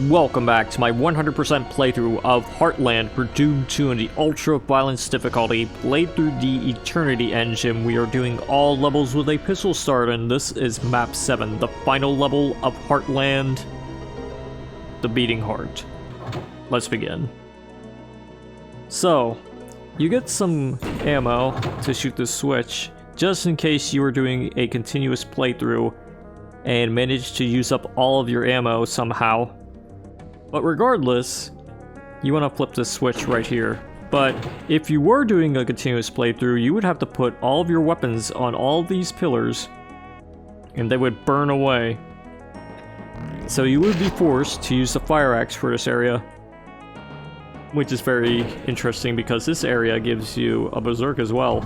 Welcome back to my 100% playthrough of Heartland for Doom 2 in the Ultra Violence difficulty, played through the Eternity engine. We are doing all levels with a pistol start, and this is Map 7, the final level of Heartland, the Beating Heart. Let's begin. So, you get some ammo to shoot the switch, just in case you are doing a continuous playthrough and manage to use up all of your ammo somehow. But regardless, you want to flip this switch right here. But if you were doing a continuous playthrough, you would have to put all of your weapons on all these pillars, and they would burn away. So you would be forced to use the fire axe for this area, which is very interesting because this area gives you a berserk as well.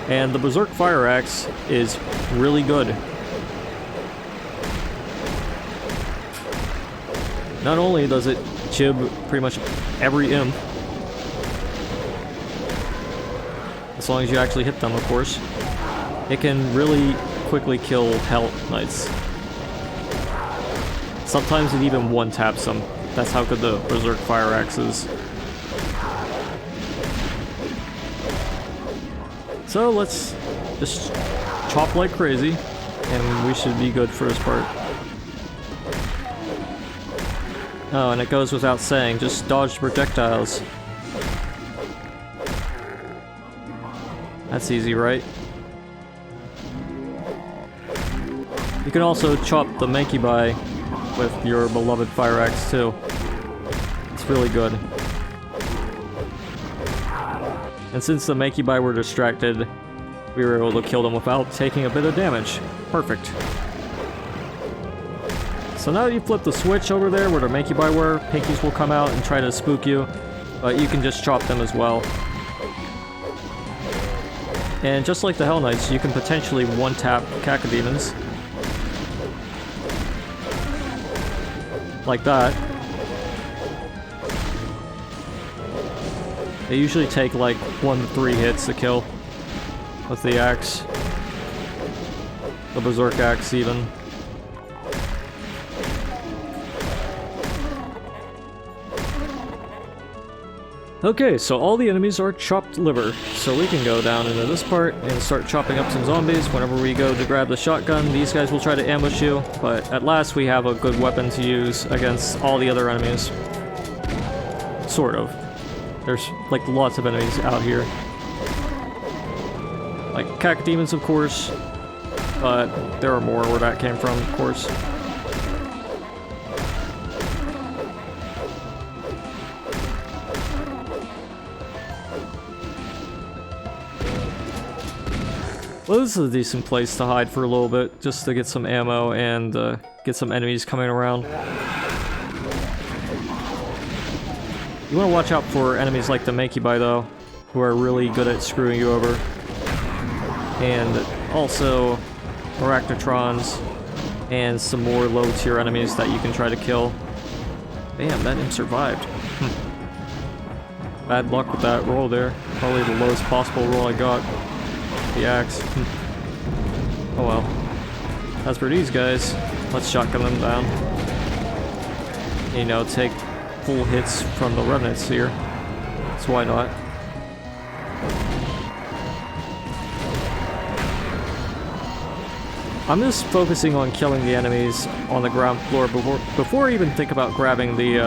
And the berserk fire axe is really good. Not only does it chib pretty much every imp, as long as you actually hit them, of course, it can really quickly kill Hell Knights. Sometimes it even one-taps them. That's how good the Berserk Fire Axe is. So let's just chop like crazy, and we should be good for this part. Oh, and it goes without saying, just dodge projectiles. That's easy, right? You can also chop the Mankibai with your beloved fire axe too. It's really good. And since the Mankibai were distracted, we were able to kill them without taking a bit of damage. Perfect. So now that you flip the switch over there where the Mankibai were, Pinkies will come out and try to spook you, but you can just chop them as well. And just like the Hell Knights, you can potentially one-tap Cacodemons. Like that. They usually take like 1 to 3 hits to kill with the axe. The Berserk axe even. Okay, so all the enemies are chopped liver, so we can go down into this part and start chopping up some zombies. Whenever we go to grab the shotgun, these guys will try to ambush you, but at last we have a good weapon to use against all the other enemies. Sort of. There's like lots of enemies out here. Like Cacodemons, of course, but there are more where that came from, of course. Well, this is a decent place to hide for a little bit, just to get some ammo and get some enemies coming around. You want to watch out for enemies like the Mankibai, though, who are really good at screwing you over. And also Arachnotrons and some more low-tier enemies that you can try to kill. Damn, that imp survived. Bad luck with that roll there. Probably the lowest possible roll I got. The axe. Oh well. As for these guys, let's shotgun them down. You know, take full hits from the remnants here. So why not? I'm just focusing on killing the enemies on the ground floor before I even think about grabbing the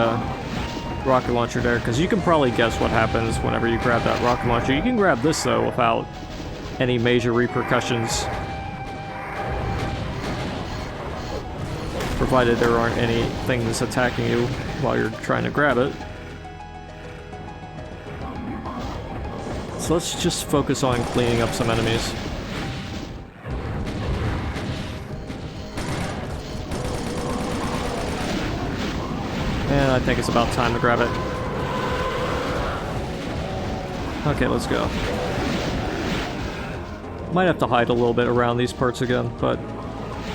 rocket launcher there, because you can probably guess what happens whenever you grab that rocket launcher. You can grab this though without any major repercussions, provided there aren't any things attacking you while you're trying to grab it. So let's just focus on cleaning up some enemies. And I think it's about time to grab it. Okay, let's go. Might have to hide a little bit around these parts again, but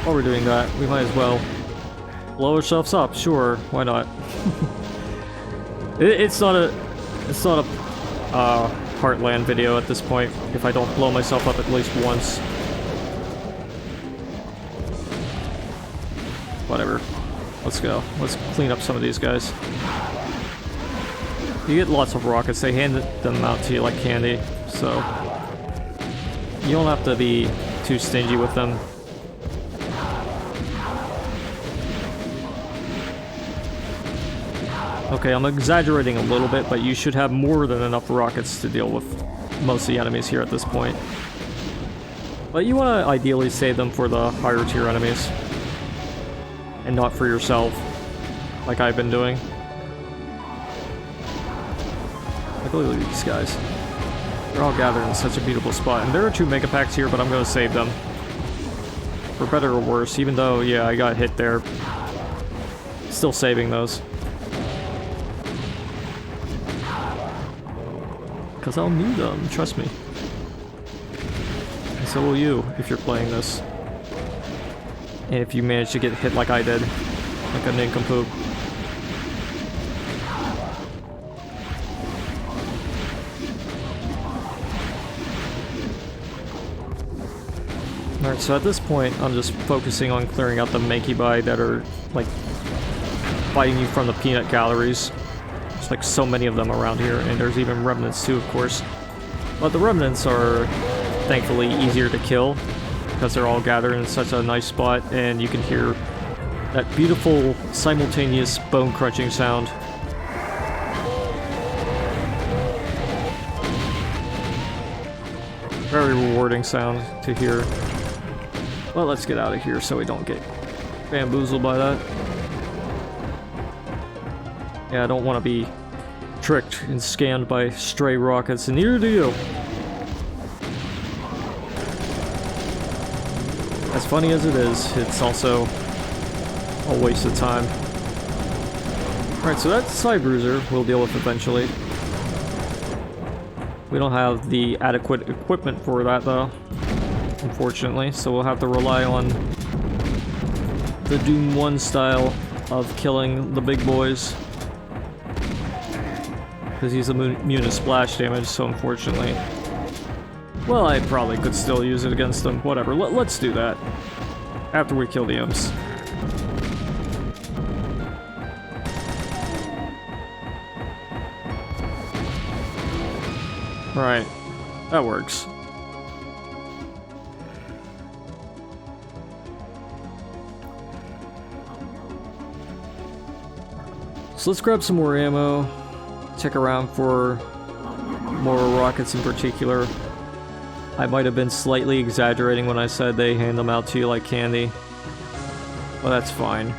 while we're doing that, we might as well blow ourselves up. Sure, why not? It's not a Heartland video at this point if I don't blow myself up at least once. Whatever. Let's go. Let's clean up some of these guys. You get lots of rockets. They hand them out to you like candy, so you don't have to be too stingy with them. Okay, I'm exaggerating a little bit, but you should have more than enough rockets to deal with most of the enemies here at this point. But you want to ideally save them for the higher tier enemies, and not for yourself, like I've been doing. Like, look at these guys. They're all gathered in such a beautiful spot. And there are 2 mega packs here, but I'm going to save them. For better or worse, even though, yeah, I got hit there. Still saving those. Because I'll need them, trust me. And so will you, if you're playing this. And if you manage to get hit like I did. Like a nincompoop. Alright, so at this point, I'm just focusing on clearing out the Makibai that are, like, fighting you from the peanut galleries. There's like so many of them around here, and there's even remnants too, of course. But the remnants are, thankfully, easier to kill, because they're all gathered in such a nice spot, and you can hear that beautiful, simultaneous bone-crunching sound. Very rewarding sound to hear. Well, let's get out of here so we don't get bamboozled by that. Yeah, I don't want to be tricked and scammed by stray rockets, and neither do you. As funny as it is, it's also a waste of time. Alright, so that side bruiser we'll deal with eventually. We don't have the adequate equipment for that though, unfortunately, so we'll have to rely on the Doom 1 style of killing the big boys. Because he's immune to splash damage, so unfortunately... Well, I probably could still use it against him. Whatever, let's do that. After we kill the imps. Alright, that works. So let's grab some more ammo. Check around for more rockets in particular. I might have been slightly exaggerating when I said they hand them out to you like candy. Well, that's fine.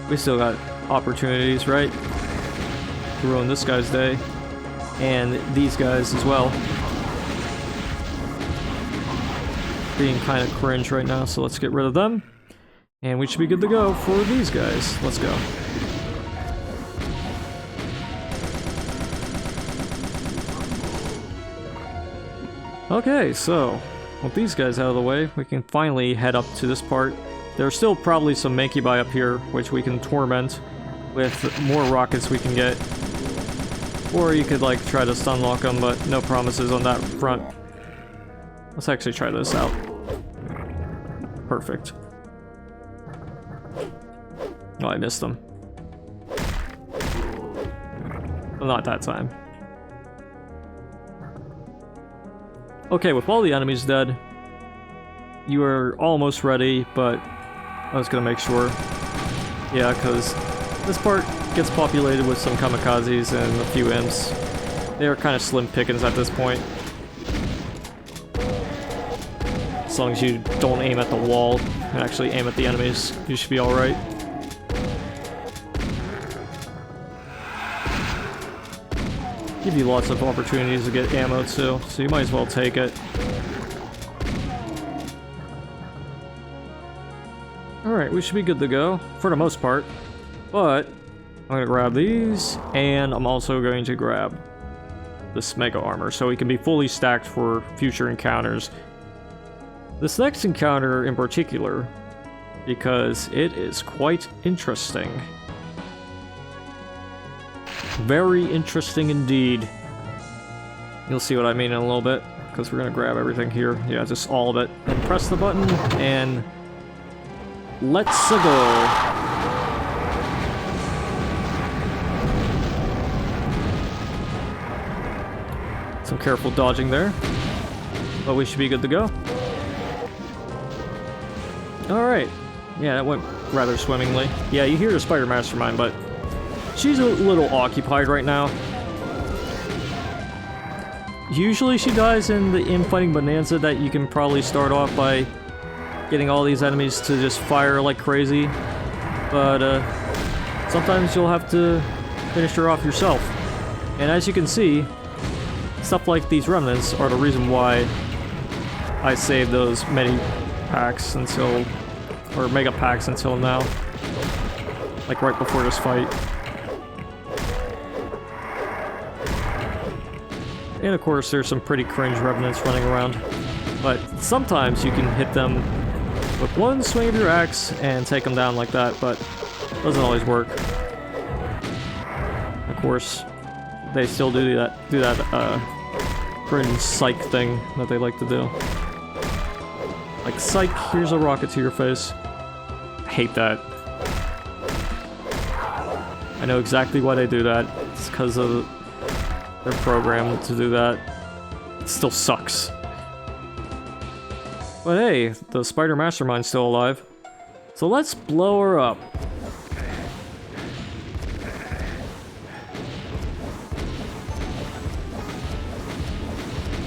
We still got opportunities, right? To ruin this guy's day. And these guys as well. Being kind of cringe right now, so let's get rid of them. And we should be good to go for these guys. Let's go. Okay, so with these guys out of the way, we can finally head up to this part. There's still probably some Makibai up here, which we can torment with more rockets we can get. Or you could like try to stun lock them, but no promises on that front. Let's actually try this out. Perfect. Oh, I missed them. Well, not that time. Okay, with all the enemies dead, you are almost ready, but I was gonna make sure. Yeah, because this part gets populated with some kamikazes and a few imps. They are kind of slim pickings at this point. As long as you don't aim at the wall and actually aim at the enemies, you should be alright. Give you lots of opportunities to get ammo too, so you might as well take it. Alright, we should be good to go, for the most part. But, I'm gonna grab these, and I'm also going to grab this mega armor, so we can be fully stacked for future encounters. This next encounter in particular, because it is quite interesting. Very interesting indeed. You'll see what I mean in a little bit, because we're gonna grab everything here. Yeah, just all of it. And press the button, and let's go. Some careful dodging there. But we should be good to go. Alright. Yeah, that went rather swimmingly. Yeah, you hear the spider mastermind, but she's a little occupied right now. Usually she dies in the infighting bonanza that you can probably start off by getting all these enemies to just fire like crazy. But sometimes you'll have to finish her off yourself. And as you can see, stuff like these remnants are the reason why I saved those many packs until, or mega packs until now. Like right before this fight. And of course there's some pretty cringe remnants running around. But sometimes you can hit them with one swing of your axe and take them down like that, but it doesn't always work. Of course, they still do that cringe psych thing that they like to do. Like, psych, here's a rocket to your face. I hate that. I know exactly why they do that. It's because of their program to do that. It still sucks. But hey, the spider mastermind's still alive. So let's blow her up.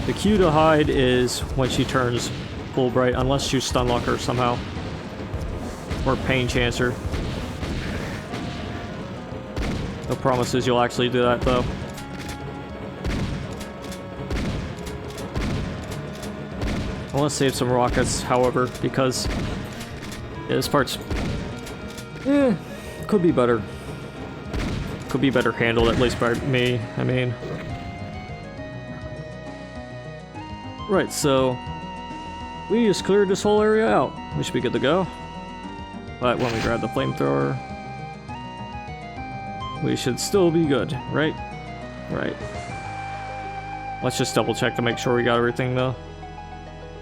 The cue to hide is when she turns full bright, unless you stun lock her somehow. Or pain chance her. No promises you'll actually do that though. I want to save some rockets, however, because yeah, this part's could be better. Could be better handled, at least by me, I mean. Right, so we just cleared this whole area out. We should be good to go. But when we grab the flamethrower, we should still be good, right? Right. Let's just double check to make sure we got everything though.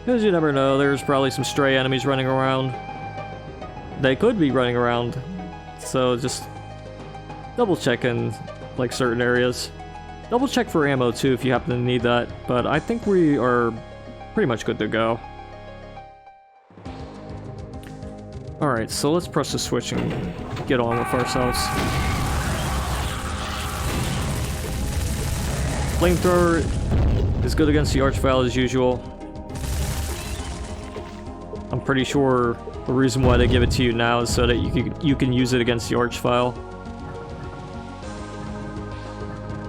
Because you never know, there's probably some stray enemies running around. They could be running around. So just double check in like certain areas. Double check for ammo too if you happen to need that. But I think we are pretty much good to go. Alright, so let's press the switch and get on with ourselves. Flamethrower is good against the Archvile as usual. I'm pretty sure the reason why they give it to you now is so that you can use it against the Archvile.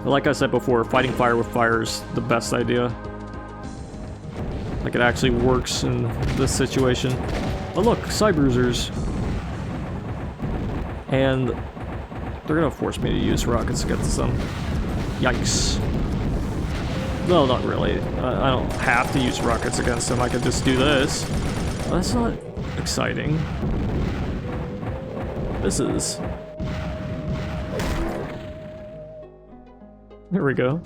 But like I said before, fighting fire with fire is the best idea. Like it actually works in this situation. But look, Cybruisers. And they're gonna force me to use rockets against them. Yikes. No, not really. I don't have to use rockets against them. I could just do this. That's not exciting. This is. There we go.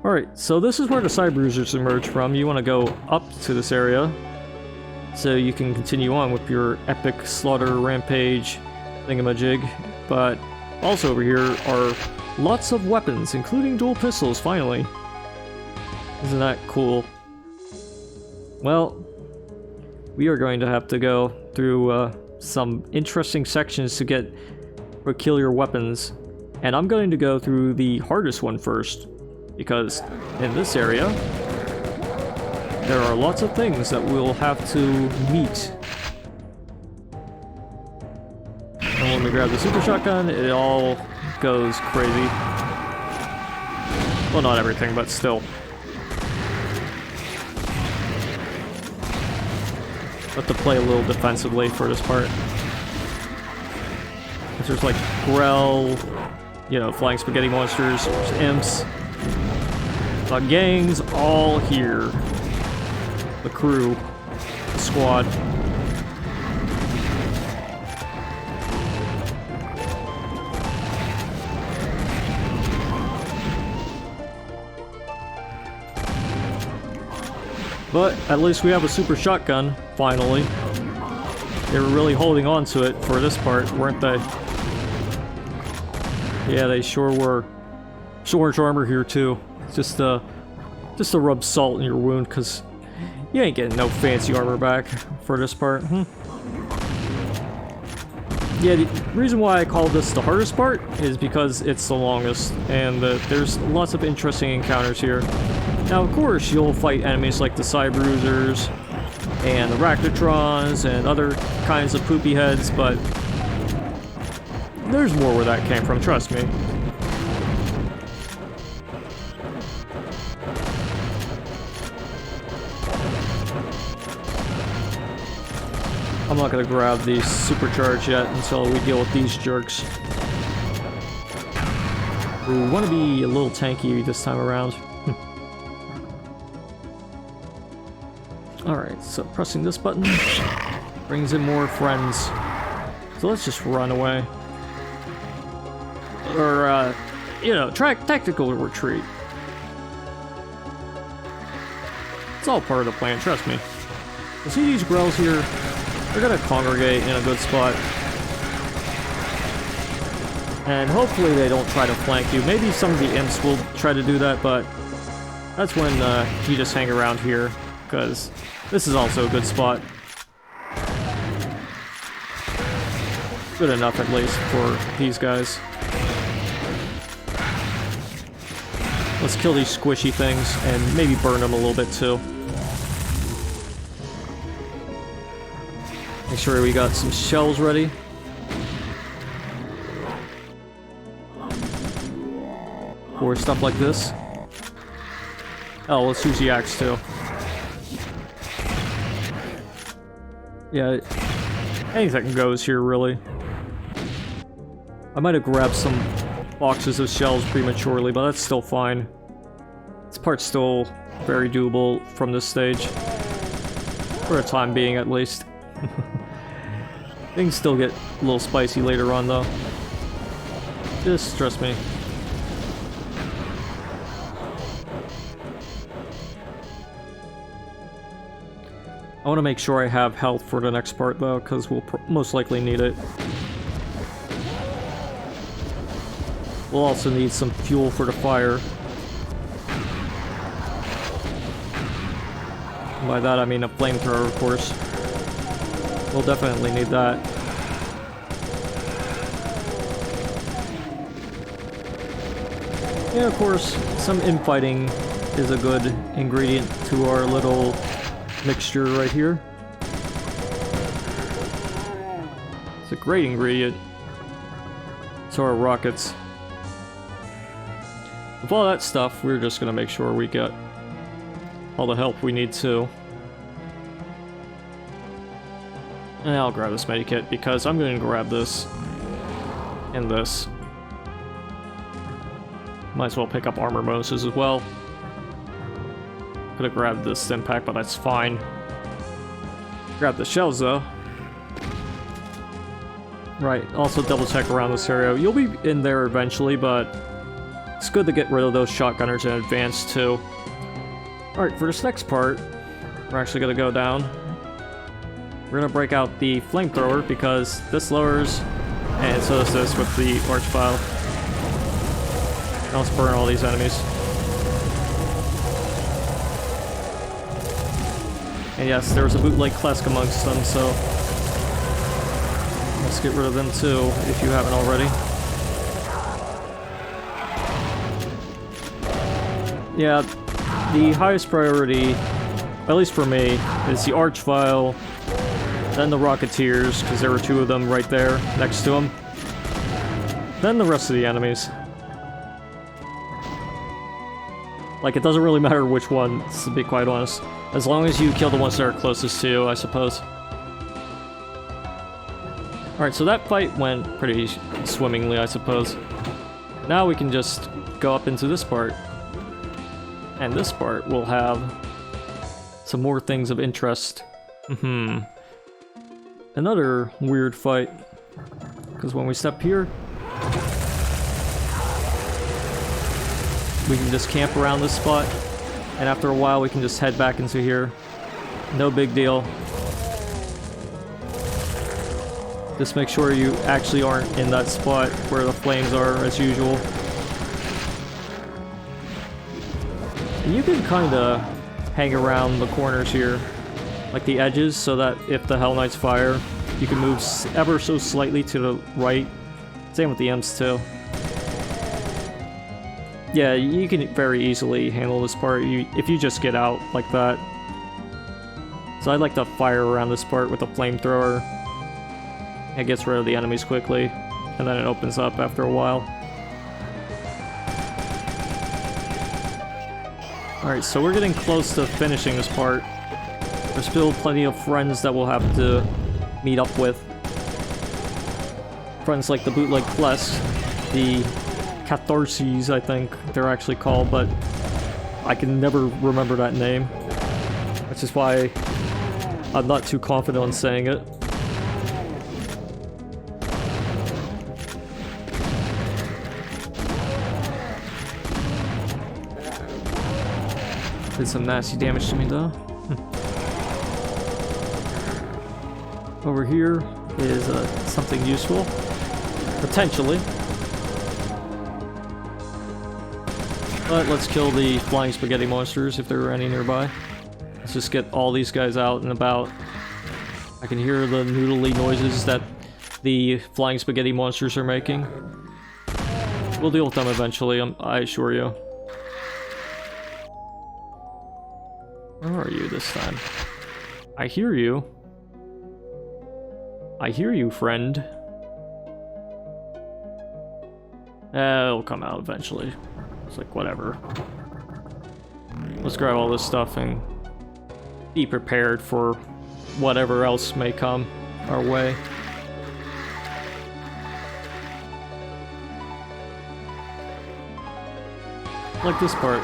Alright, so this is where the Cybruisers emerge from. You want to go up to this area so you can continue on with your epic slaughter rampage thingamajig. But also over here are lots of weapons, including dual pistols, finally. Isn't that cool? Well, we are going to have to go through some interesting sections to get peculiar weapons. And I'm going to go through the hardest one first, because in this area, there are lots of things that we'll have to meet. And when we grab the super shotgun, it all goes crazy. Well, not everything, but still. Have to play a little defensively for this part. There's like Grell, you know, flying spaghetti monsters, there's imps. The gang's all here. The crew, the squad. But at least we have a super shotgun, finally. They were really holding on to it for this part, weren't they? Yeah, they sure were. There's orange armor here too. Just to rub salt in your wound, because you ain't getting no fancy armor back for this part. Yeah, the reason why I call this the hardest part is because it's the longest, and there's lots of interesting encounters here. Now, of course, you'll fight enemies like the Cybruisers and the Raktatrons and other kinds of poopy heads, but there's more where that came from, trust me. I'm not gonna grab the supercharge yet until we deal with these jerks. We want to be a little tanky this time around. Alright, so pressing this button brings in more friends. So let's just run away. Or, you know, tactical retreat. It's all part of the plan, trust me. You see these grells here? They're gonna congregate in a good spot. And hopefully they don't try to flank you. Maybe some of the imps will try to do that, but that's when you just hang around here, because this is also a good spot. Good enough, at least, for these guys. Let's kill these squishy things, and maybe burn them a little bit, too. Make sure we got some shells ready. Or stuff like this. Oh, let's use the axe too. Yeah, anything goes here, really. I might have grabbed some boxes of shells prematurely, but that's still fine. This part's still very doable from this stage. For a time being, at least. Things still get a little spicy later on, though. Just trust me. I want to make sure I have health for the next part, though, because we'll most likely need it. We'll also need some fuel for the fire. And by that I mean a flamethrower, of course. We'll definitely need that. And of course, some infighting is a good ingredient to our little mixture right here. It's a great ingredient. So are rockets. With all that stuff, we're just gonna make sure we get all the help we need to. And I'll grab this medikit because I'm going to grab this and this. Might as well pick up armor bonuses as well. Could have grabbed this stim pack, but that's fine. Grab the shells though. Right, also double check around this area. You'll be in there eventually, but it's good to get rid of those shotgunners in advance too. Alright, for this next part, we're actually going to go down. We're going to break out the flamethrower because this lowers, and so does this with the archvile. Now let's burn all these enemies. And yes, there was a bootleg Klesk amongst them, so let's get rid of them too, if you haven't already. Yeah, the highest priority, at least for me, is the archvile, then the Rocketeers, because there were two of them right there, next to them. Then the rest of the enemies. Like, it doesn't really matter which one, to be quite honest. As long as you kill the ones that are closest to you, I suppose. Alright, so that fight went pretty swimmingly, I suppose. Now we can just go up into this part. And this part will have some more things of interest. Another weird fight. Because when we step here, we can just camp around this spot. And after a while, we can just head back into here. No big deal. Just make sure you actually aren't in that spot where the flames are, as usual. You can kind of hang around the corners here, like the edges, so that if the Hell Knights fire, you can move ever so slightly to the right. Same with the Imps too. Yeah, you can very easily handle this part if you just get out like that. So I like to fire around this part with a Flamethrower. It gets rid of the enemies quickly, and then it opens up after a while. Alright, so we're getting close to finishing this part. There's still plenty of friends that we'll have to meet up with. Friends like the bootleg Klesk, the Catharses, I think they're actually called, but I can never remember that name. Which is why I'm not too confident on saying it. Did some nasty damage to me though. Over here is something useful. Potentially. But let's kill the flying spaghetti monsters if there are any nearby. Let's just get all these guys out and about. I can hear the noodly noises that the flying spaghetti monsters are making. We'll deal with them eventually, I assure you. Where are you this time? I hear you. I hear you, friend. It'll come out eventually. It's like, whatever. Let's grab all this stuff and be prepared for whatever else may come our way. Like this part.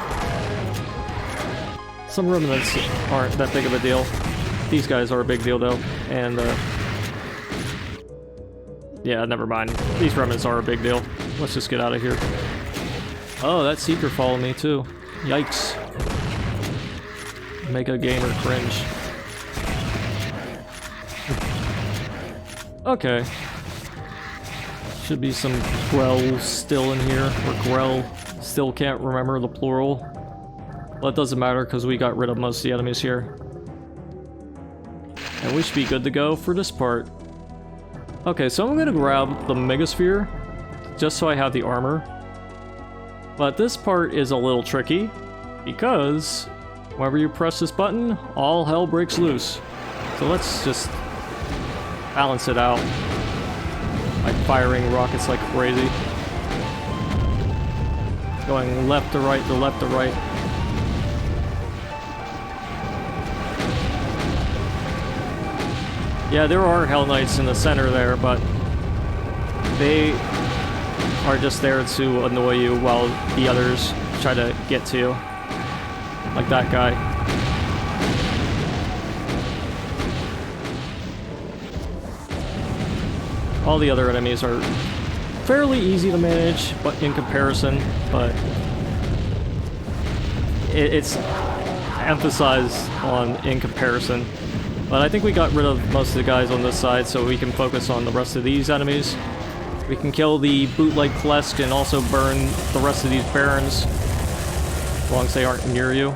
Some remnants aren't that big of a deal. These guys are a big deal though, and yeah, never mind. These remnants are a big deal. Let's just get out of here. Oh, that Seeker followed me too. Yikes. Make a gamer cringe. Okay. Should be some Grell still in here, or Grell. Still can't remember the plural. Well, it doesn't matter because we got rid of most of the enemies here. And we should be good to go for this part. Okay, so I'm gonna grab the Megasphere, just so I have the armor. But this part is a little tricky, because whenever you press this button, all hell breaks loose. So let's just balance it out by firing rockets like crazy. Going left to right to left to right. Yeah, there are Hell Knights in the center there, but they are just there to annoy you while the others try to get to you. Like that guy. All the other enemies are fairly easy to manage, but in comparison, but it's emphasized on in comparison. But I think we got rid of most of the guys on this side, so we can focus on the rest of these enemies. We can kill the bootleg Klesk and also burn the rest of these barons, as long as they aren't near you.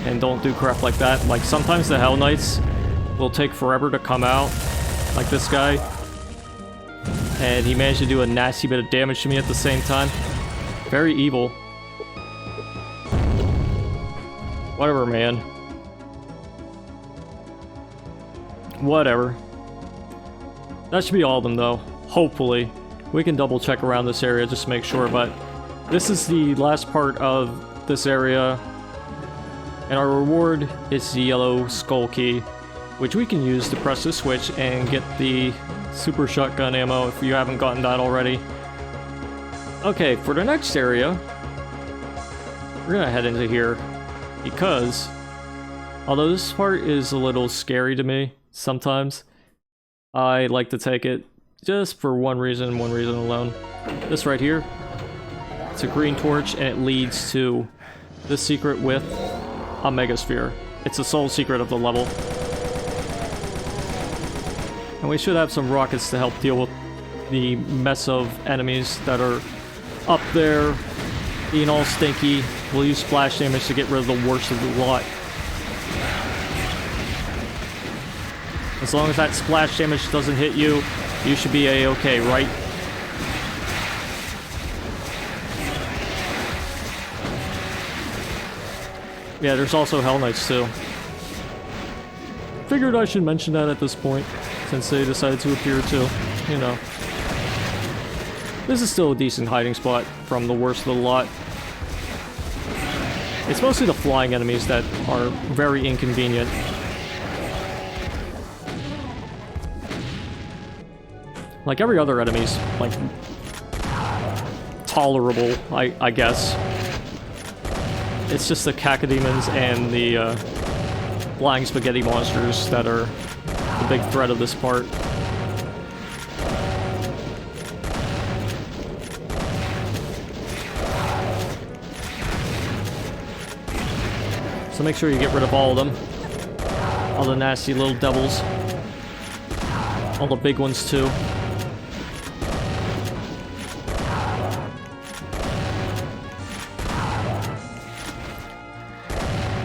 And don't do crap like that. Like, sometimes the Hell Knights will take forever to come out, like this guy. And he managed to do a nasty bit of damage to me at the same time. Very evil. Whatever, man. Whatever. That should be all of them, though. Hopefully. We can double check around this area just to make sure, but this is the last part of this area. And our reward is the yellow skull key, which we can use to press the switch and get the super shotgun ammo if you haven't gotten that already. Okay, for the next area, we're gonna head into here, because although this part is a little scary to me sometimes, I like to take it just for one reason alone. This right here, it's a green torch and it leads to this secret with a Megasphere. It's the sole secret of the level. And we should have some rockets to help deal with the mess of enemies that are up there, being all stinky We'll use splash damage to get rid of the worst of the lot. As long as that splash damage doesn't hit you, you should be a-okay, right? Yeah, there's also Hell Knights too. Figured I should mention that at this point, since they decided to appear too, you know. This is still a decent hiding spot from the worst of the lot. It's mostly the flying enemies that are very inconvenient. Like every other enemy's, like, tolerable, I guess. It's just the cacodemons and the flying spaghetti monsters that are the big threat of this part. So make sure you get rid of all of them. All the nasty little devils. All the big ones too.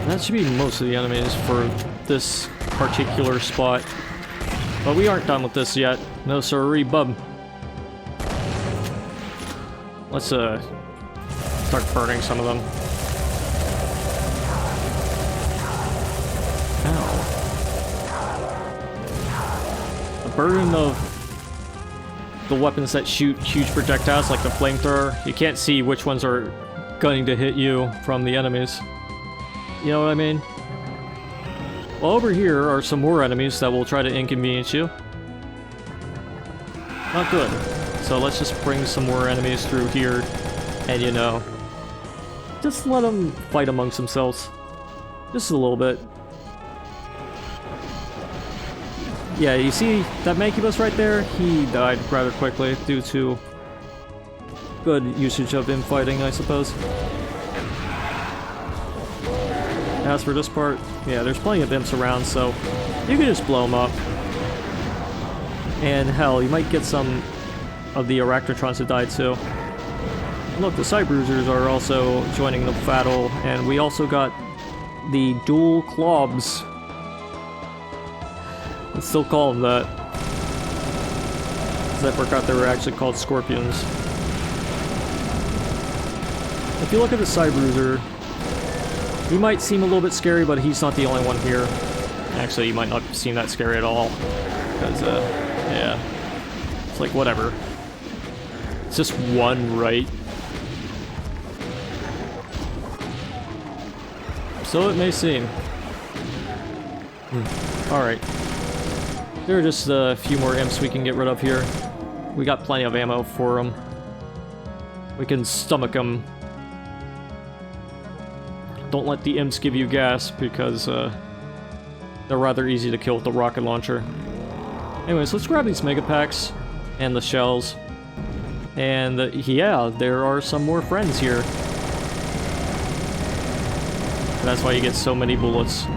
That should be most of the enemies for this particular spot. But we aren't done with this yet. No sirree, bub. Let's start burning some of them. Ow. The burden of the weapons that shoot huge projectiles, like the Flamethrower, you can't see which ones are gunning to hit you from the enemies. You know what I mean? Well, over here are some more enemies that will try to inconvenience you. Not good. So let's just bring some more enemies through here, and you know, just let them fight amongst themselves. Just a little bit. Yeah, you see that Mancubus right there? He died rather quickly due to good usage of infighting, I suppose. As for this part, yeah, there's plenty of imps around, so you can just blow them up. And hell, you might get some of the Arachnotrons to die too. Look, the Side Bruisers are also joining the battle, and we also got the dual Clobs. Let's still call them that. 'Cause I forgot they were actually called Scorpions. If you look at the Side Bruiser, he might seem a little bit scary, but he's not the only one here. Actually, he might not seem that scary at all. Because, yeah. It's like, whatever. It's just one, right? So it may seem. Alright. There are just a few more imps we can get rid of here. We got plenty of ammo for them. We can stomach them. Don't let the imps give you gas, because they're rather easy to kill with the rocket launcher. Anyways, let's grab these mega packs and the shells. And yeah, there are some more friends here. And that's why you get so many bullets.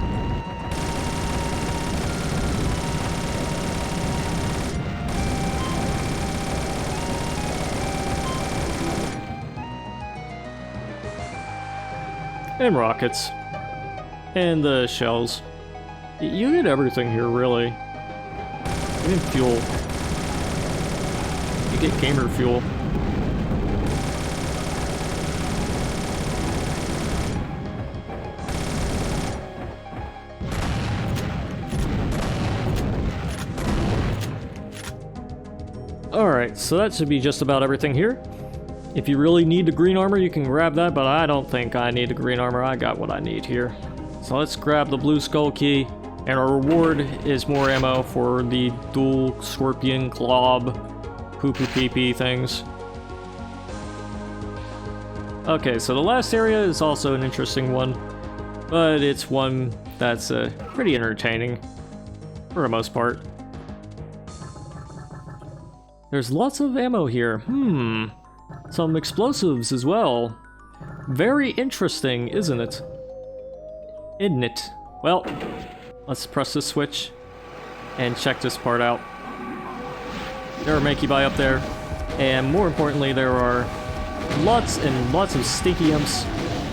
And rockets. And the shells. You get everything here, really. Even fuel. You get gamer fuel. Alright, so that should be just about everything here. If you really need the green armor, you can grab that, but I don't think I need the green armor. I got what I need here. So let's grab the blue skull key, and our reward is more ammo for the dual scorpion clob poo-poo pee-pee things. Okay, so the last area is also an interesting one, but it's one that's pretty entertaining for the most part. There's lots of ammo here. Some explosives as well. Very interesting, isn't it? Isn't it? Well, let's press this switch and check this part out. There are Mankybai up there, and more importantly, there are lots and lots of stinky imps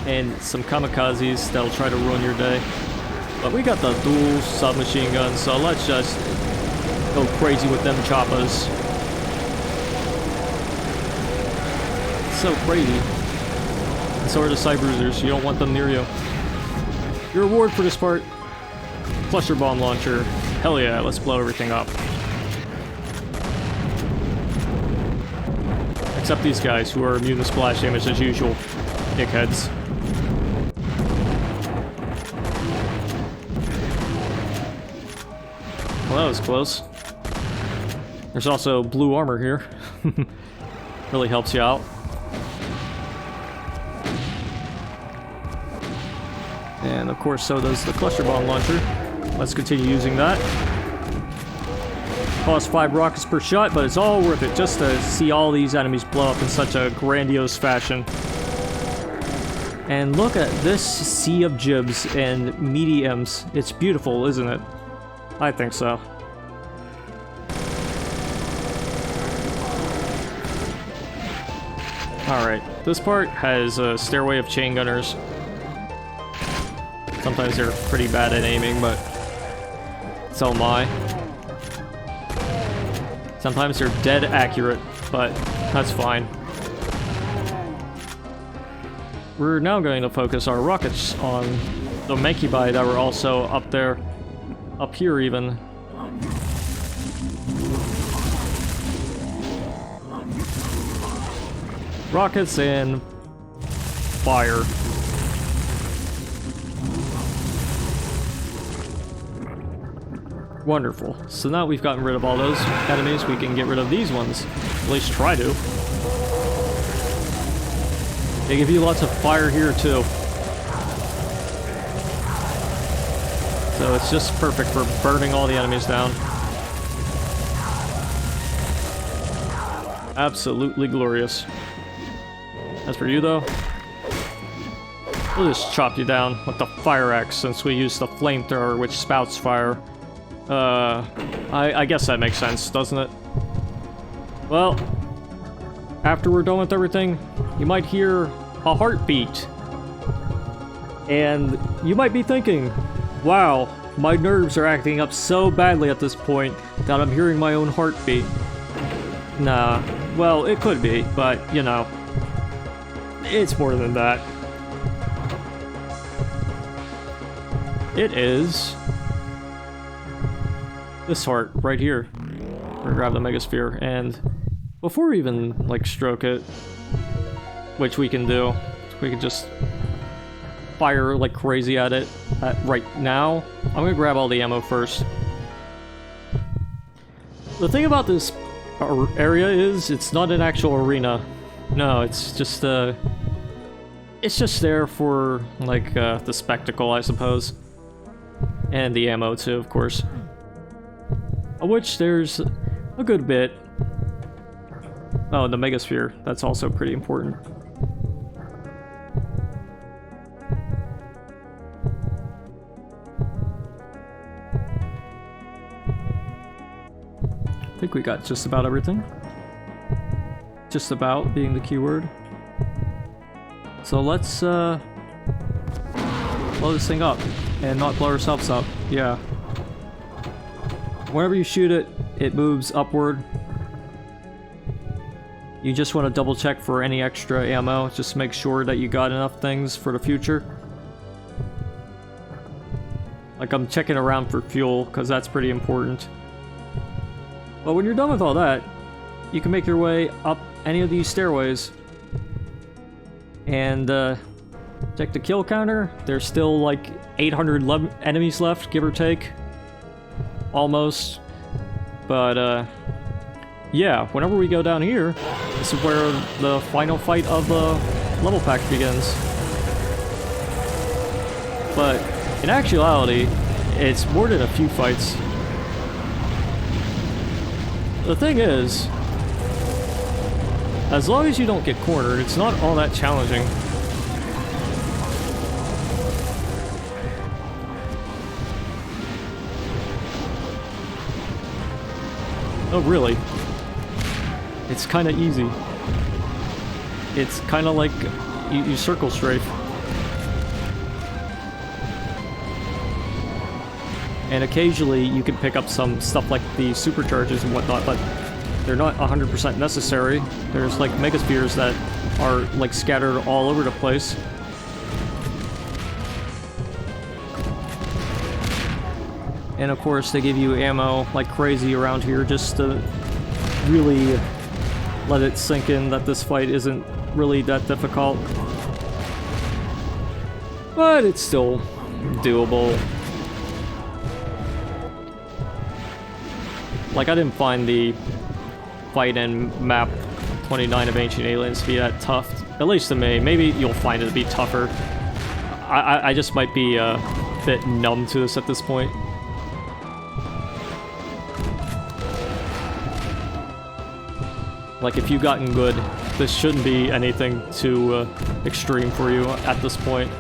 and some kamikazes that'll try to ruin your day. But we got the dual submachine guns, so let's just go crazy with them choppers. It's so crazy. And so are the side bruisers, you don't want them near you. Your reward for this part, cluster bomb launcher. Hell yeah, let's blow everything up. Except these guys, who are immune to splash damage as usual. Dickheads. Well, that was close. There's also blue armor here. Really helps you out. And of course, so does the cluster bomb launcher. Let's continue using that. Costs 5 rockets per shot, but it's all worth it just to see all these enemies blow up in such a grandiose fashion. And look at this sea of jibs and mediums. It's beautiful, isn't it? I think so. Alright, this part has a stairway of chain gunners. Sometimes they're pretty bad at aiming, but so am I. Sometimes they're dead accurate, but that's fine. We're now going to focus our rockets on the Menkibai that were also up there, up here even. Rockets and fire. Wonderful. So now we've gotten rid of all those enemies, we can get rid of these ones. At least try to. They give you lots of fire here too. So it's just perfect for burning all the enemies down. Absolutely glorious. As for you though, we'll just chop you down with the fire axe since we use the flamethrower which spouts fire. I guess that makes sense, doesn't it? Well, after we're done with everything, you might hear a heartbeat. And you might be thinking, wow, my nerves are acting up so badly at this point that I'm hearing my own heartbeat. Nah, well, it could be, but, you know, it's more than that. It is this heart right here. We're gonna grab the Megasphere, and before we even like stroke it, which we can do, we can just fire like crazy at it right now. I'm gonna grab all the ammo first. The thing about this area is it's not an actual arena. No, it's just there for like the spectacle, I suppose, and the ammo too, of course. Of which there's a good bit. Oh, the Megasphere, that's also pretty important. I think we got just about everything. Just about being the keyword. So let's blow this thing up and not blow ourselves up. Yeah. Whenever you shoot it, it moves upward. You just want to double check for any extra ammo, just make sure that you got enough things for the future. Like I'm checking around for fuel, because that's pretty important. But when you're done with all that, you can make your way up any of these stairways. And check the kill counter. There's still like 800 enemies left, give or take. Almost. But yeah, whenever we go down here, this is where the final fight of the level pack begins. But in actuality, it's more than a few fights. The thing is, as long as you don't get cornered, it's not all that challenging. Oh, really? It's kind of easy. It's kind of like you circle strafe. And occasionally you can pick up some stuff like the supercharges and whatnot, but they're not 100% necessary. There's like megaspheres that are like scattered all over the place. And of course they give you ammo like crazy around here just to really let it sink in that this fight isn't really that difficult. But it's still doable. Like, I didn't find the fight in map 29 of Ancient Aliens to be that tough. At least to me. Maybe you'll find it to be tougher. I just might be a bit numb to this at this point. Like, if you've gotten good, this shouldn't be anything too extreme for you at this point.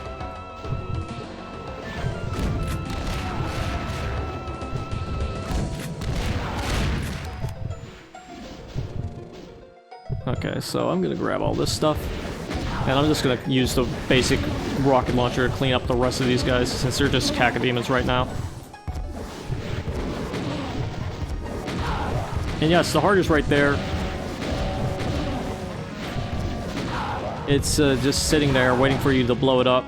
Okay, so I'm gonna grab all this stuff, and I'm just gonna use the basic rocket launcher to clean up the rest of these guys, since they're just cacodemons right now. And yes, the heart is right there. It's just sitting there waiting for you to blow it up.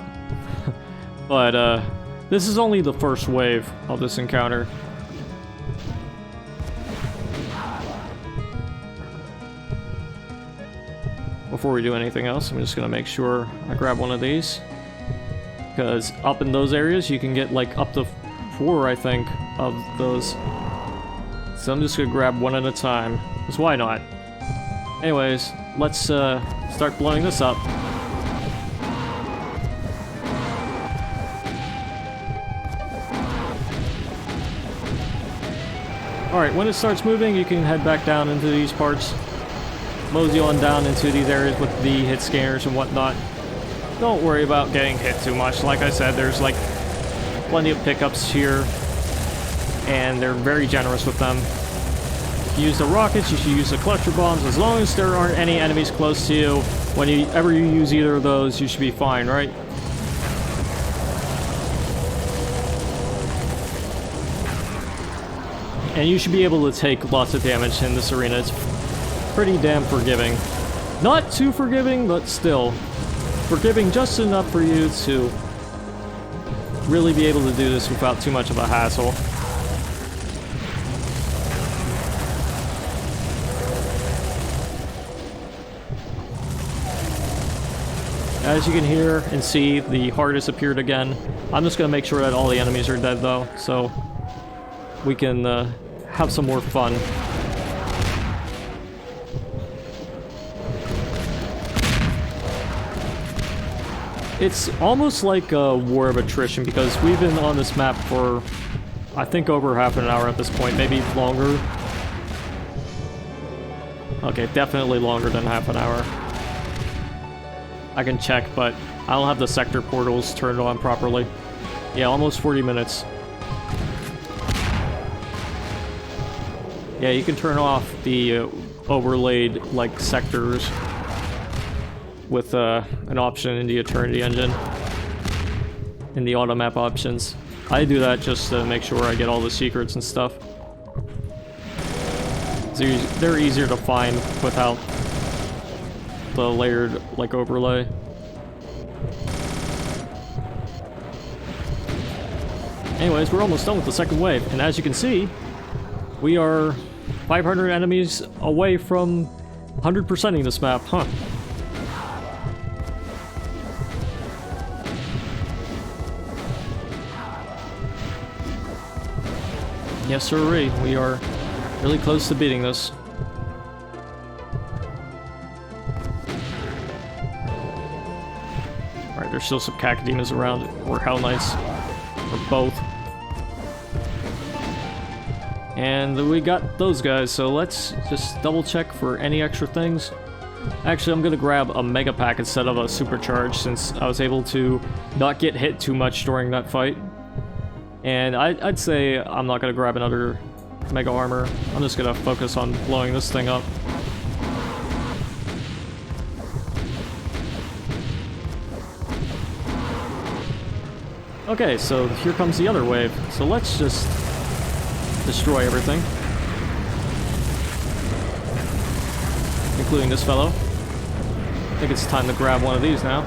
But this is only the first wave of this encounter. Before we do anything else, I'm just gonna make sure I grab one of these, because up in those areas you can get like up to 4, I think, of those. So I'm just gonna grab one at a time, because why not? Anyways, let's start blowing this up. Alright, when it starts moving, you can head back down into these parts. Mosey on down into these areas with the hit scanners and whatnot. Don't worry about getting hit too much. Like I said, there's like plenty of pickups here, and they're very generous with them. If you use the rockets, you should use the cluster bombs. As long as there aren't any enemies close to you, whenever you use either of those, you should be fine, right? And you should be able to take lots of damage in this arena. It's pretty damn forgiving. Not too forgiving, but still forgiving just enough for you to really be able to do this without too much of a hassle. As you can hear and see, the heart has appeared again. I'm just going to make sure that all the enemies are dead though, so we can have some more fun. It's almost like a war of attrition, because we've been on this map for, I think, over half an hour at this point, maybe longer. Okay, definitely longer than half an hour. I can check, but I don't have the sector portals turned on properly. Yeah, almost 40 minutes. Yeah, you can turn off the overlaid, like, sectors with an option in the Eternity engine, in the auto map options. I do that just to make sure I get all the secrets and stuff. They're easier to find without the layered, like, overlay. Anyways, we're almost done with the second wave, and as you can see, we are 500 enemies away from 100%ing this map, huh? Yes, sirree, we are really close to beating this. Alright, there's still some cacodemons around, or Hell Knights, or both. And we got those guys, so let's just double check for any extra things. Actually, I'm gonna grab a mega pack instead of a supercharge, since I was able to not get hit too much during that fight. And I'd say I'm not gonna grab another mega armor. I'm just gonna focus on blowing this thing up. Okay, so here comes the other wave. So let's just destroy everything. Including this fellow. I think it's time to grab one of these now.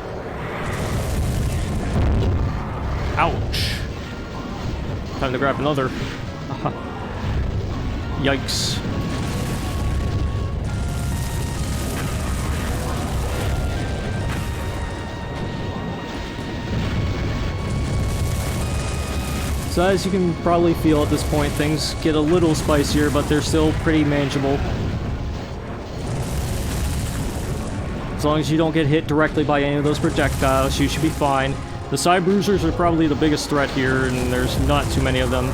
Ouch. Time to grab another. Yikes. So as you can probably feel at this point, things get a little spicier, but they're still pretty manageable. As long as you don't get hit directly by any of those projectiles, you should be fine. The side bruisers are probably the biggest threat here, and there's not too many of them.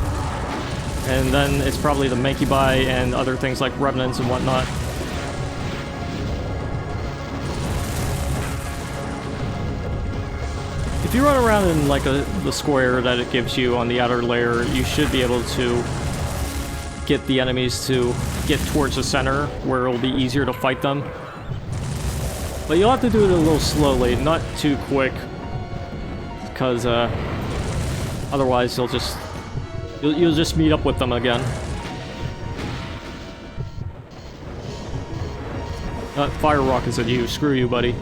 And then it's probably the Mankibai and other things like remnants and whatnot. If you run around in like the square that it gives you on the outer layer, you should be able to get the enemies to get towards the center where it'll be easier to fight them. But you'll have to do it a little slowly, not too quick, because otherwise you'll just meet up with them again. Fire rockets at you, screw you, buddy.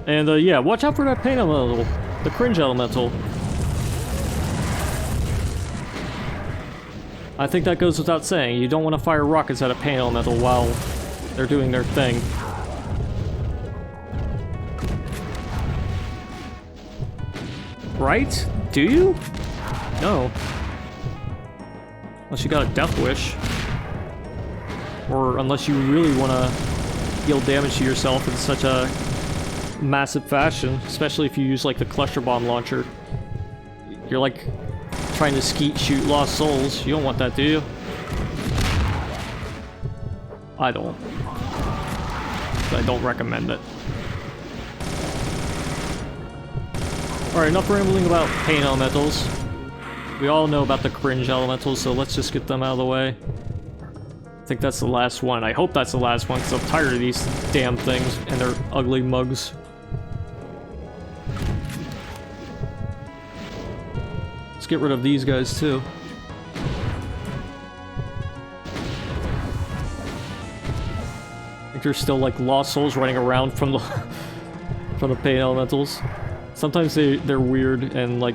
And yeah, watch out for that pain elemental, the cringe elemental. I think that goes without saying. You don't want to fire rockets at a pain elemental while they're doing their thing. Right? Do you? No. Unless you got a death wish. Or unless you really want to deal damage to yourself in such a massive fashion, especially if you use like the cluster bomb launcher. You're like trying to shoot lost souls. You don't want that, do you? I don't. I don't recommend it. Alright, enough rambling about pain elementals. We all know about the cringe elementals, so let's just get them out of the way. I think that's the last one. I hope that's the last one, because I'm tired of these damn things and their ugly mugs. Let's get rid of these guys, too. I think there's still, like, lost souls running around from the from the pain elementals. Sometimes they're weird and, like,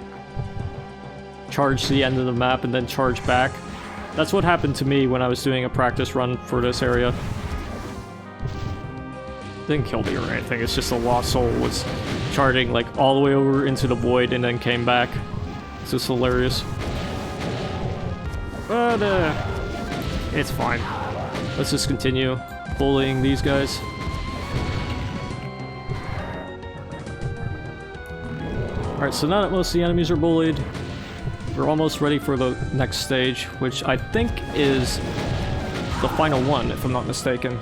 charge to the end of the map and then charge back. That's what happened to me when I was doing a practice run for this area. Didn't kill me or anything, it's just a lost soul was charging like all the way over into the void and then came back. It's just hilarious. But it's fine. Let's just continue bullying these guys. Alright, so now that most of the enemies are bullied, we're almost ready for the next stage, which I think is the final one, if I'm not mistaken.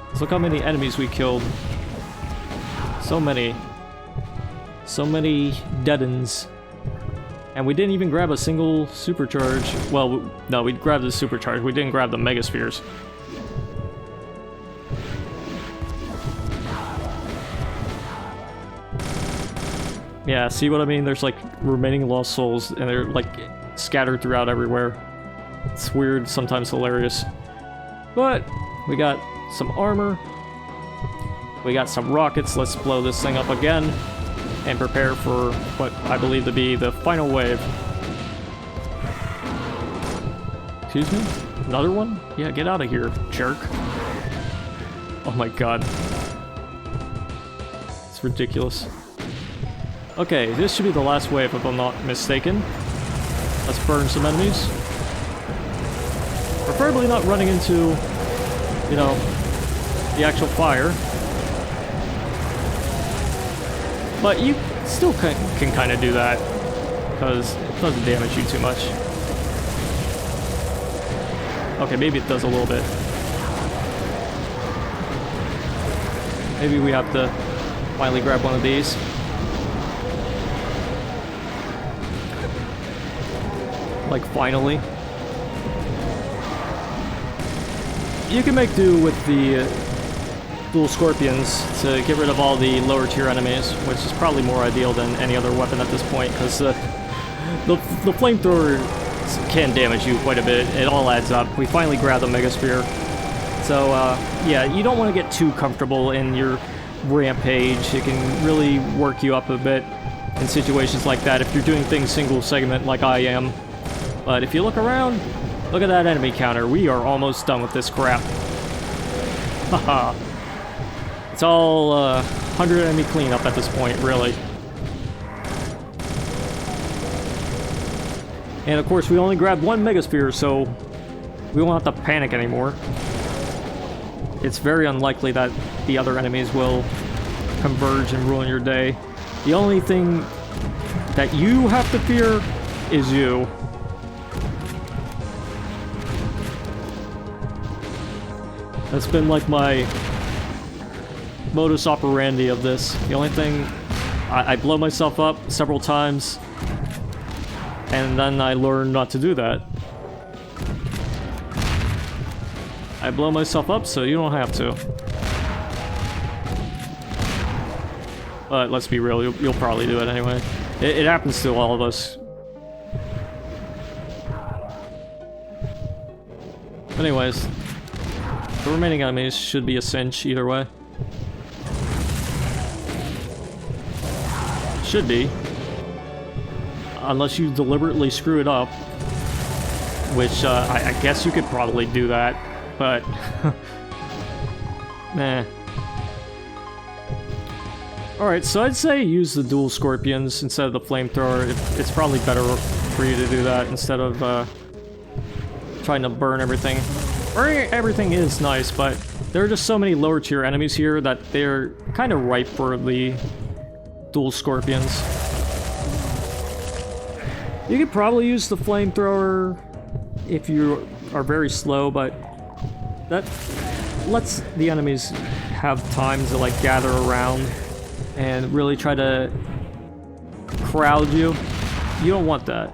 Let's look how many enemies we killed. So many. So many dead-ends. And we didn't even grab a single supercharge. Well, no, we grabbed the supercharge. We didn't grab the megaspheres. Yeah, see what I mean? There's like remaining lost souls and they're like scattered throughout everywhere. It's weird, sometimes hilarious. But we got some armor. We got some rockets. Let's blow this thing up again and prepare for what I believe to be the final wave. Excuse me? Another one? Yeah, get out of here, jerk. Oh my god. It's ridiculous. Okay, this should be the last wave if I'm not mistaken. Let's burn some enemies. Preferably not running into, you know, the actual fire. But you still can kind of do that, because it doesn't damage you too much. Okay, maybe it does a little bit. Maybe we have to finally grab one of these. Like, finally. you can make do with the dual scorpions to get rid of all the lower tier enemies, which is probably more ideal than any other weapon at this point, because the flamethrower can damage you quite a bit. It all adds up. We finally grabbed the Megasphere. So, yeah, you don't want to get too comfortable in your rampage. It can really work you up a bit in situations like that if you're doing things single segment like I am. But if you look around, look at that enemy counter. We are almost done with this crap. Haha. It's all 100 enemy cleanup at this point, really. And of course, we only grabbed one Megasphere, so we won't have to panic anymore. It's very unlikely that the other enemies will converge and ruin your day. The only thing that you have to fear is you. That's been like my modus operandi of this. The only thing, I blow myself up several times, and then I learn not to do that. I blow myself up so you don't have to. But let's be real, you'll probably do it anyway. It happens to all of us. Anyways, the remaining enemies should be a cinch either way. Should be. Unless you deliberately screw it up. Which, I guess you could probably do that. But... nah. Alright, so I'd say use the dual scorpions instead of the flamethrower. It's probably better for you to do that instead of trying to burn everything. Burning everything is nice, but there are just so many lower tier enemies here that they're kind of ripe for the dual scorpions. You could probably use the flamethrower if you are very slow, but that lets the enemies have time to like gather around and really try to crowd you. You don't want that.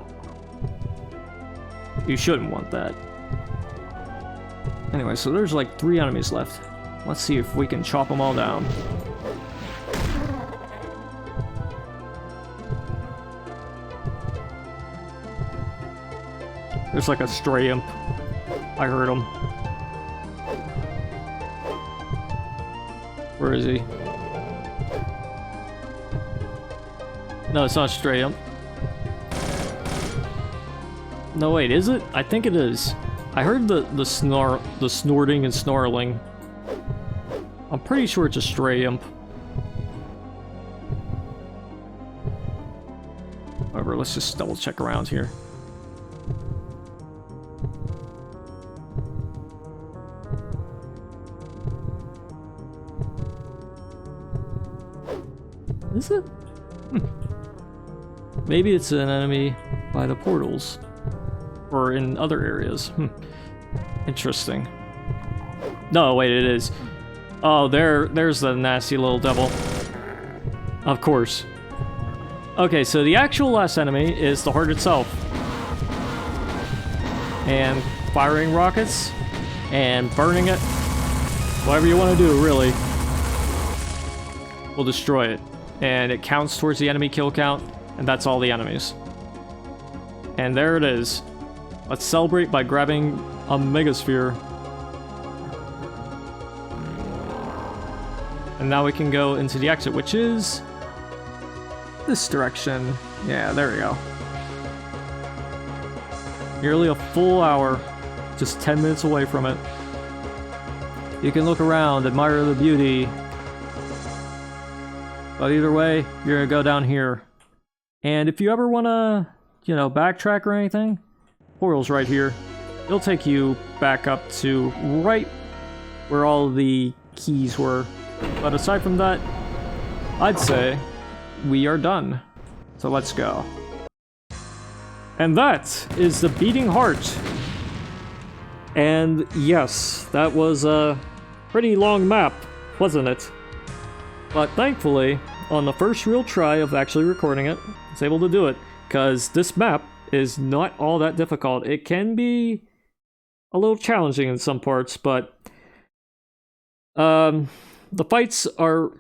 You shouldn't want that. Anyway, so there's like 3 enemies left. Let's see if we can chop them all down. There's like a stray imp. I heard him. Where is he? No, it's not a stray imp. No, wait, is it? I think it is. I heard the snorting and snarling. I'm pretty sure it's a stray imp. However, let's just double check around here. Is it? Maybe it's an enemy by the portals. Or in other areas. Interesting. No, wait, it is. Oh, there's the nasty little devil. Of course. Okay, so the actual last enemy is the heart itself. And firing rockets. And burning it. Whatever you want to do, really. Will destroy it. And it counts towards the enemy kill count. And that's all the enemies. And there it is. Let's celebrate by grabbing a Megasphere. And now we can go into the exit, which is this direction. Yeah, there we go. Nearly a full hour, just 10 minutes away from it. You can look around, admire the beauty. But either way, you're gonna go down here. And if you ever wanna, you know, backtrack or anything, portal's right here. It'll take you back up to right where all the keys were. But aside from that, I'd say we are done. So let's go. And that is the beating heart. And yes, that was a pretty long map, wasn't it? But thankfully, on the first real try of actually recording it, I was able to do it. Because this map is not all that difficult. It can be a little challenging in some parts, but The fights are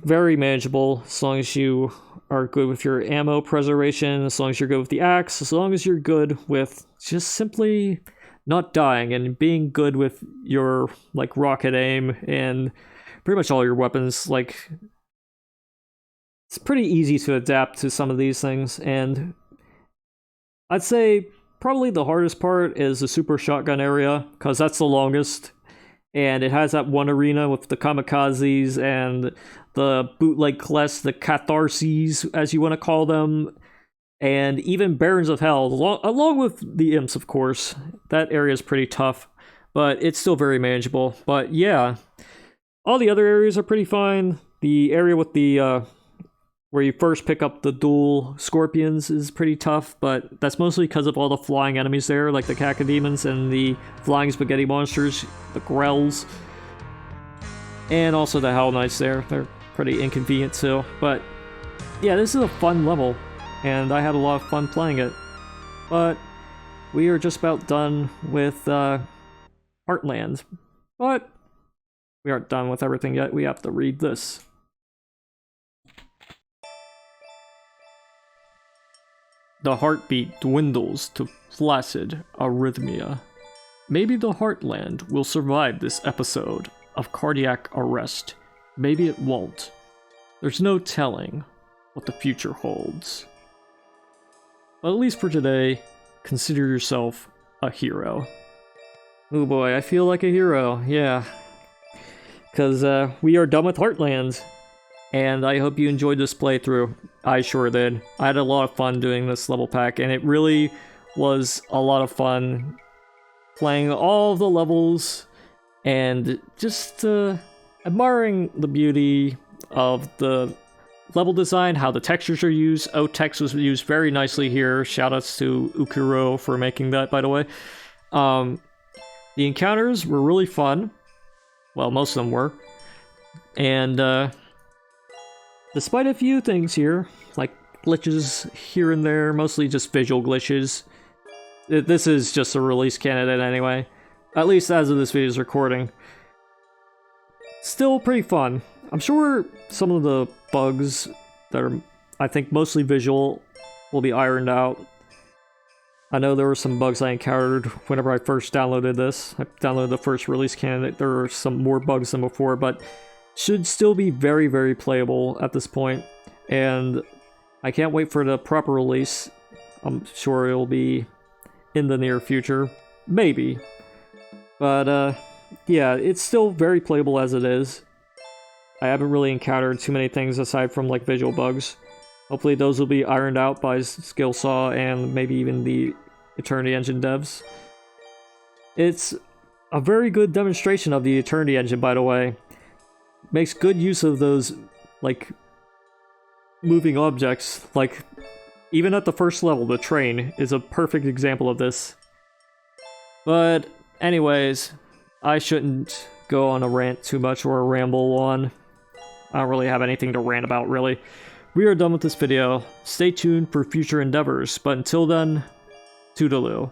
very manageable as long as you are good with your ammo preservation, as long as you're good with the axe, as long as you're good with just simply not dying and being good with your like rocket aim and pretty much all your weapons. Like, it's pretty easy to adapt to some of these things, and I'd say probably the hardest part is the super shotgun area, because that's the longest, and it has that one arena with the kamikazes and the bootleg quests, the catharses, as you want to call them, and even Barons of Hell, along with the imps, of course. That area is pretty tough, but it's still very manageable. But yeah, all the other areas are pretty fine. The area with the where you first pick up the dual scorpions is pretty tough, but that's mostly because of all the flying enemies there, like the cacodemons and the flying spaghetti monsters, the grells, and also the Hell Knights there. They're pretty inconvenient too. But yeah, this is a fun level, and I had a lot of fun playing it. But we are just about done with Heartland. But we aren't done with everything yet. We have to read this. The heartbeat dwindles to flaccid arrhythmia. Maybe the Heartland will survive this episode of cardiac arrest. Maybe it won't. There's no telling what the future holds. But at least for today, consider yourself a hero. Oh boy, I feel like a hero, yeah. Because we are done with Heartland. And I hope you enjoyed this playthrough. I sure did. I had a lot of fun doing this level pack, and it really was a lot of fun playing all the levels and just admiring the beauty of the level design, how the textures are used. text was used very nicely here. Shoutouts to Ukuro for making that, by the way. The encounters were really fun. Well, most of them were. And despite a few things here, like glitches here and there, mostly just visual glitches. This is just a release candidate anyway. At least as of this video's recording. Still pretty fun. I'm sure some of the bugs that are, I think, mostly visual will be ironed out. I know there were some bugs I encountered whenever I first downloaded this. I downloaded the first release candidate. There were some more bugs than before, but should still be very, very playable at this point. And I can't wait for the proper release. I'm sure it'll be in the near future. Maybe. But, yeah, it's still very playable as it is. I haven't really encountered too many things aside from, like, visual bugs. Hopefully those will be ironed out by Skillsaw and maybe even the Eternity Engine devs. It's a very good demonstration of the Eternity Engine, by the way. Makes good use of those, like, moving objects. Like, even at the first level, the train is a perfect example of this. But, anyways, I shouldn't go on a rant too much or a ramble on. I don't really have anything to rant about, really. We are done with this video. Stay tuned for future endeavors, but until then, toodaloo.